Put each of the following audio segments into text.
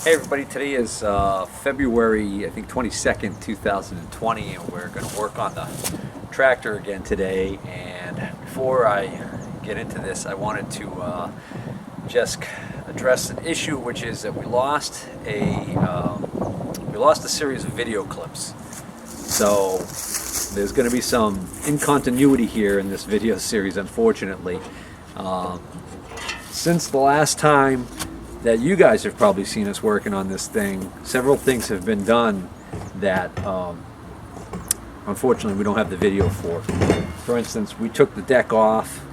Hey everybody, today is February, I think 22nd, 2020, and we're going to work on the tractor again today. And before I get into this, I wanted to just address an issue, which is that we lost a series of video clips. So there's going to be some incontinuity here in this video series, unfortunately. Since the last time that you guys have probably seen us working on this thing, several things have been done that unfortunately we don't have the video for. For instance, we took the deck off,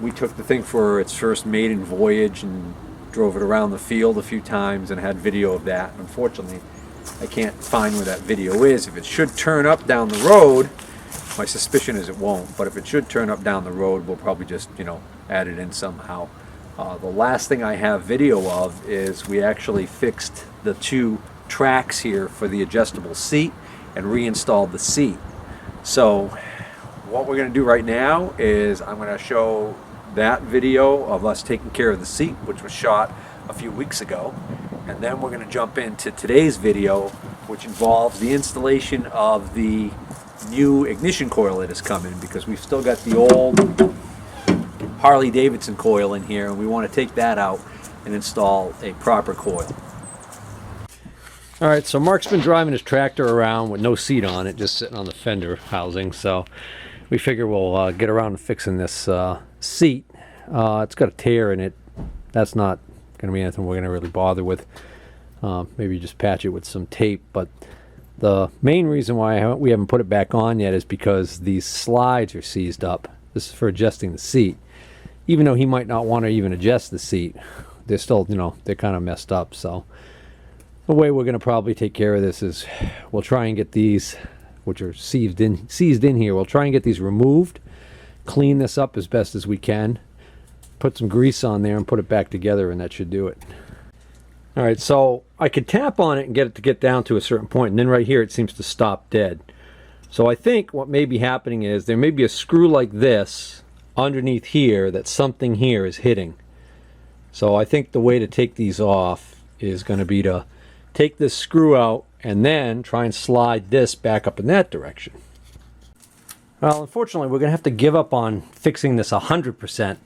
we took the thing for its first maiden voyage and drove it around the field a few times and had video of that. Unfortunately, I can't find where that video is. If it should turn up down the road, my suspicion is it won't, but if it should turn up down the road, we'll probably just, add it in somehow. The last thing I have video of is we actually fixed the two tracks here for the adjustable seat and reinstalled the seat. So what we're going to do right now is I'm going to show that video of us taking care of the seat, which was shot a few weeks ago, and then we're going to jump into today's video, which involves the installation of the new ignition coil that is coming, because we've still got the old Harley Davidson coil in here, and we want to take that out and install a proper coil. Alright, so Mark's been driving his tractor around with no seat on it, just sitting on the fender housing, so we figure we'll get around to fixing this seat. It's got a tear in it. That's not going to be anything we're going to really bother with. Maybe just patch it with some tape, but the main reason why we haven't put it back on yet is because these slides are seized up. This is for adjusting the seat. Even though he might not want to even adjust the seat, they're still, they're kind of messed up. So the way we're going to probably take care of this is we'll try and get these, which are seized in here, we'll try and get these removed, clean this up as best as we can, put some grease on there and put it back together, and that should do it. Alright, so I could tap on it and get it to get down to a certain point, and then right here it seems to stop dead. So I think what may be happening is there may be a screw like this underneath here that something here is hitting. So I think the way to take these off is going to be to take this screw out and then try and slide this back up in that direction. Well, unfortunately, we're going to have to give up on fixing this 100%.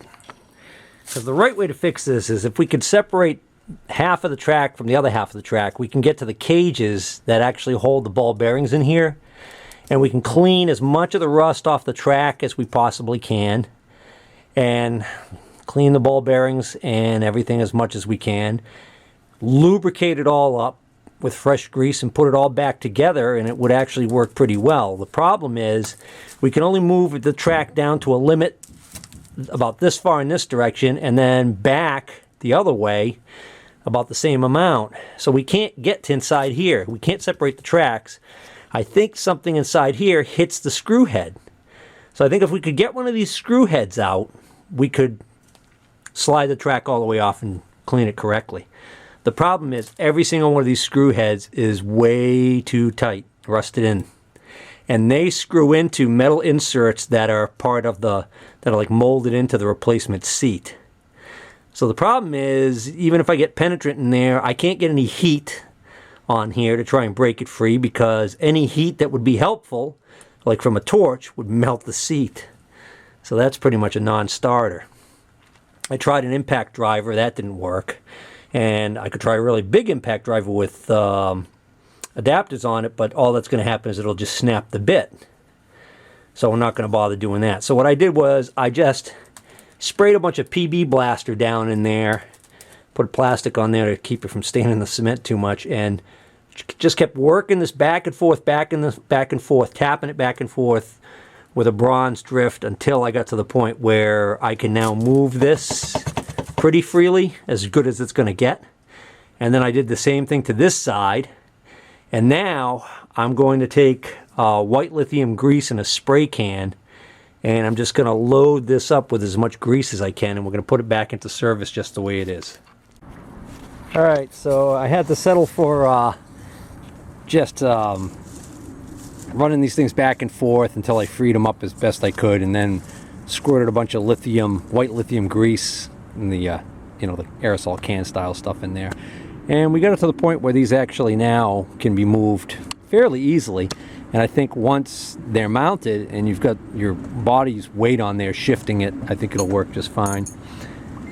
Because the right way to fix this is if we could separate half of the track from the other half of the track, we can get to the cages that actually hold the ball bearings in here, and we can clean as much of the rust off the track as we possibly can, and clean the ball bearings and everything as much as we can, lubricate it all up with fresh grease and put it all back together, and it would actually work pretty well. The problem is we can only move the track down to a limit about this far in this direction and then back the other way about the same amount. So we can't get to inside here. We can't separate the tracks. I think something inside here hits the screw head. So I think if we could get one of these screw heads out, we could slide the track all the way off and clean it correctly. The problem is every single one of these screw heads is way too tight, rusted in. And they screw into metal inserts that are part of that are like molded into the replacement seat. So the problem is, even if I get penetrant in there, I can't get any heat on here to try and break it free, because any heat that would be helpful, like from a torch, would melt the seat. So that's pretty much a non-starter. I tried an impact driver, that didn't work. And I could try a really big impact driver with adapters on it, but all that's going to happen is it'll just snap the bit. So we're not going to bother doing that. So what I did was I just sprayed a bunch of PB Blaster down in there, put plastic on there to keep it from staining in the cement too much, and just kept working this back and forth, back and forth, tapping it back and forth with a bronze drift until I got to the point where I can now move this pretty freely, as good as it's going to get. And then I did the same thing to this side, and now I'm going to take white lithium grease in a spray can, and I'm just going to load this up with as much grease as I can, and we're going to put it back into service just the way it is. Alright, so I had to settle for just running these things back and forth until I freed them up as best I could, and then squirted a bunch of white lithium grease in the the aerosol can style stuff in there, And we got it to the point where these actually now can be moved fairly easily. And I think once they're mounted and you've got your body's weight on there shifting it, I think it'll work just fine.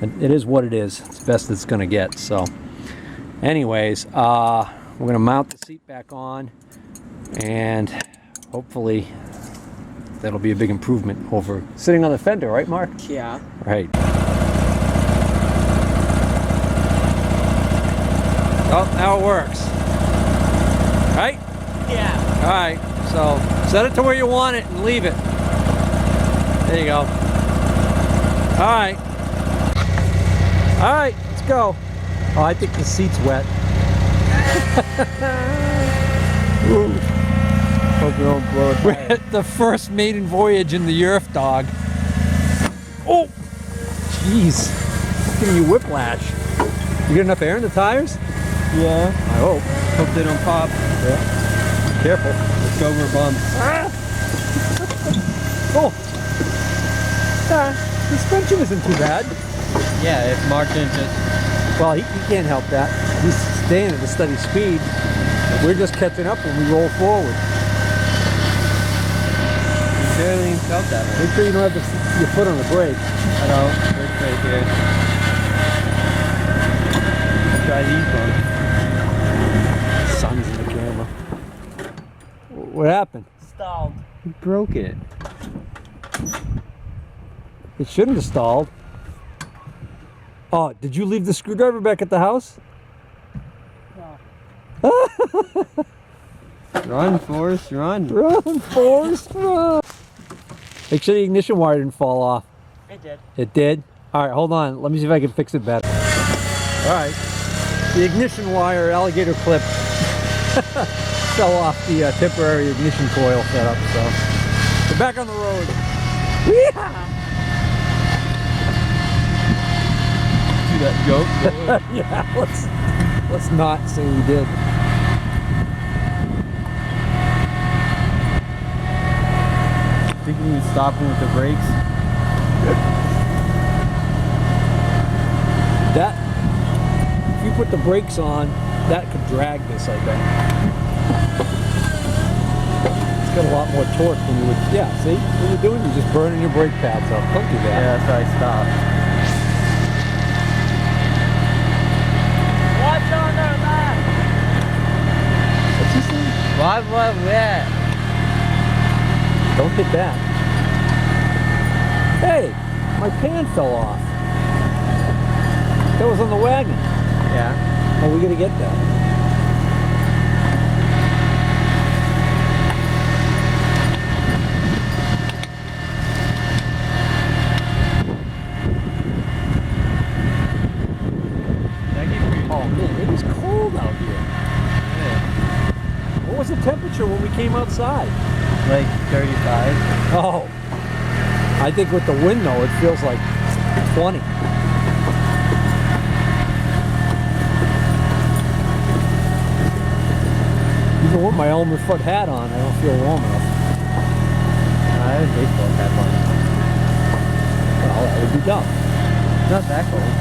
It is what it is. It's the best it's going to get. So anyways, we're going to mount the seat back on, and hopefully that'll be a big improvement over sitting on the fender, right, Mark? Yeah. Right. Oh, now it works. Right? Yeah. All right. So set it to where you want it and leave it. There you go. All right. All right, let's go. Oh, I think the seat's wet. Ooh. Hope you don't blow it. We're at the first maiden voyage in the Yerf dog. Oh, jeez. It's giving you whiplash. You get enough air in the tires? Yeah. I hope. Hope they don't pop. Yeah. Careful. Let's go over bumps. Ah. Oh. The suspension isn't too bad. Yeah, if Marc didn't just... Well, he can't help that. He's staying at a steady speed. We're just catching up when we roll forward. You barely even felt that one. Make sure you don't have your foot on the brake. I know. It's right here. Try these ones. Sun's in the camera. What happened? Stalled. You broke it. It shouldn't have stalled. Oh, did you leave the screwdriver back at the house? No. Run, Forrest, run. Run, Forrest, run. Make sure the ignition wire didn't fall off. It did. It did? All right, hold on. Let me see if I can fix it better. All right. The ignition wire alligator clip fell off the temporary ignition coil setup, so we're back on the road. Yeehaw! Do that joke. Yeah, let's not say we did. Think we would stop him with the brakes? That, if you put the brakes on, that could drag this, I bet. It's got a lot more torque than you would, yeah, see? What you're doing, you're just burning your brake pads up. Don't do that. Yeah, that's why I stopped. Watch on their left! What's he saying? What? Don't hit that. Hey, my pan fell off. That was on the wagon. Yeah. Oh, we gotta get that. Oh man, it is cold out here. Yeah. What was the temperature when we came outside? Like 35. Oh, I think with the wind though, it feels like 20. Even with my Elmer foot hat on, I don't feel warm enough. I have a baseball cap on. Well, that would be dumb. Not that cold.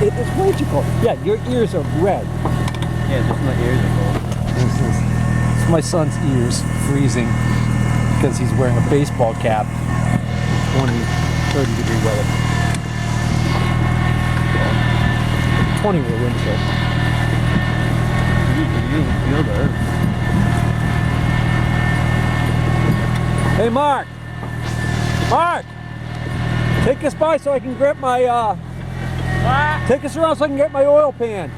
It's way too cold. Yeah, your ears are red. Yeah, just my ears are cold. It's my son's ears freezing because he's wearing a baseball cap. 20, 30 degree weather. 20 with a wind chill. You can feel the earth. Hey, Mark! Mark! Take us by so I can grab my, What? take us around so I can get my oil pan.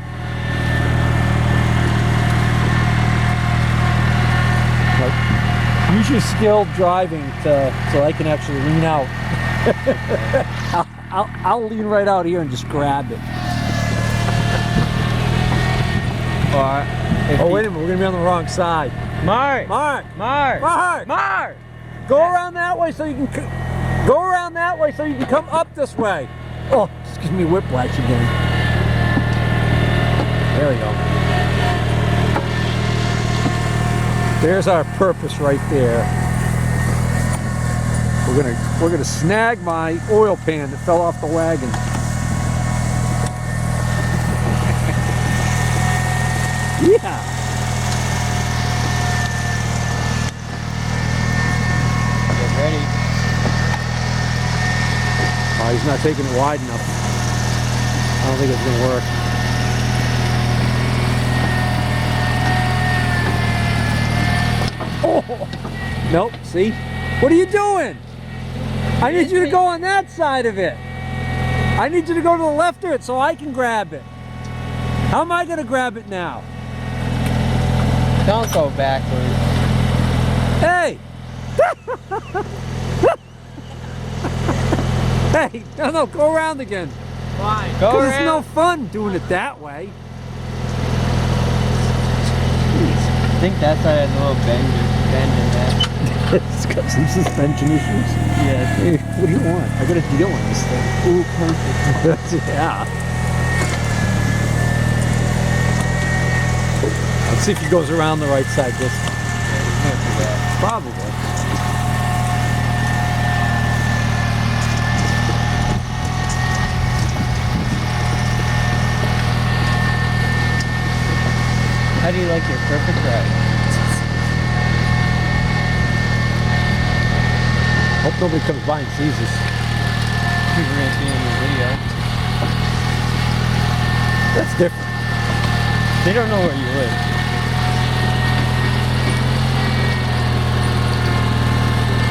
Use your skilled driving so I can actually lean out. I'll lean right out here and just grab it. Oh, wait a minute, we're gonna be on the wrong side. Marc! Mark! Marc! Mark! Marc! Go around that way so you can go around that way so you can come up this way. Oh, just gives me whiplash again. There we go. There's our purpose right there. We're gonna snag my oil pan that fell off the wagon. Yeah. Get ready. Oh, he's not taking it wide enough. I don't think it's gonna work. Oh! Nope, see? What are you doing? I need you to go on that side of it. I need you to go to the left of it so I can grab it. How am I gonna grab it now? Don't go backwards. Hey! Hey, no, go around again. Fine. Go Because around. it's no fun doing it that way. I think that side has a little bend in that. It's got some suspension issues. Yeah. Hey, what do you want? I got a deal on this thing. Ooh, perfect. Yeah. Let's see if he goes around the right side this time. Probably. How do you like your perfect ride? Hope nobody comes by and sees this. People are gonna see it in the video. That's different. They don't know where you live.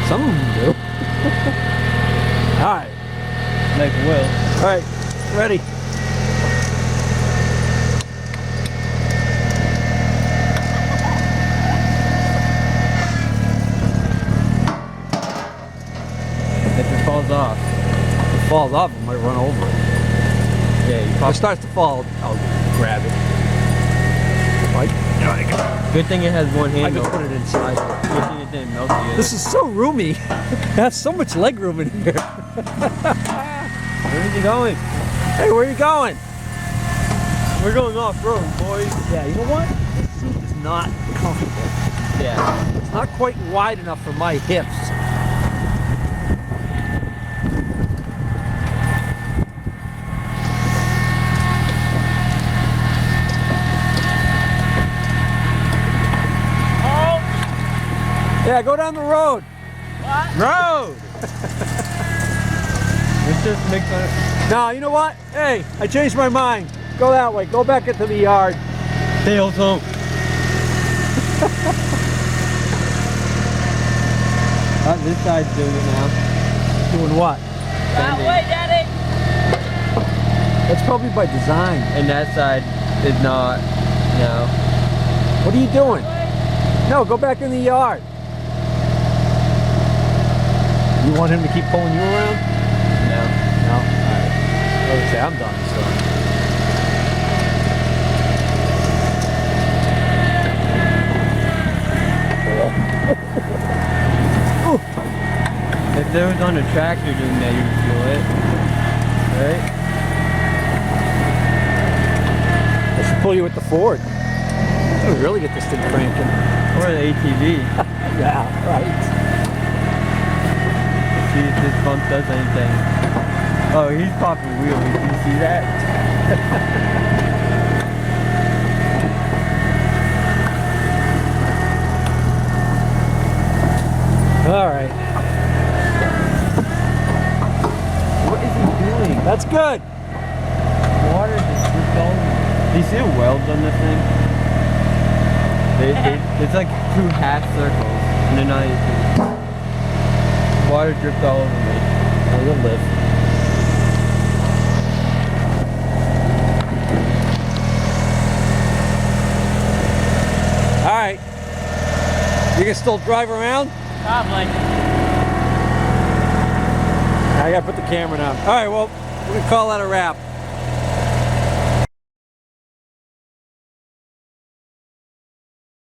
Some of them do. All right. Like Will. All right. Ready. If it falls off. If it falls off, it might run over it. Yeah, you If pop. it starts to fall, I'll grab it. Like, Good thing it has one I handle. can put it inside. Good thing it didn't melt the other. This is so roomy. It has so much leg room in here. Where is he going? Hey, where are you going? We're going off-road, boys. Yeah, you know what? This seat is not comfortable. Yeah. It's not quite wide enough for my hips. Yeah, go down the road. Road! Let's just make fun of... No, you know what? Hey, I changed my mind. Go that way. Go back into the yard. Tails home. This side's doing it now. Doing what? That way, Daddy! That's probably by design. And that side is not. No. What are you doing? No, go back in the yard. You want him to keep pulling you around? No. No? Alright. Okay, I'm done, so. If there was on a tractor doing that, you'd feel it. Right? I should pull you with the Ford. I would really get this thing cranking. Or the ATV. Yeah, right. See if this bump does anything. Oh, he's popping wheelies. Can you see that? All right. What is he doing? That's good. Water just dripped all over. Do you see the welds on this thing? It's like two half circles, and they're not even. Water dripped all over me. Oh, you'll live. All right. You can still drive around? Probably. I gotta put the camera down. All right, well, we can call that a wrap.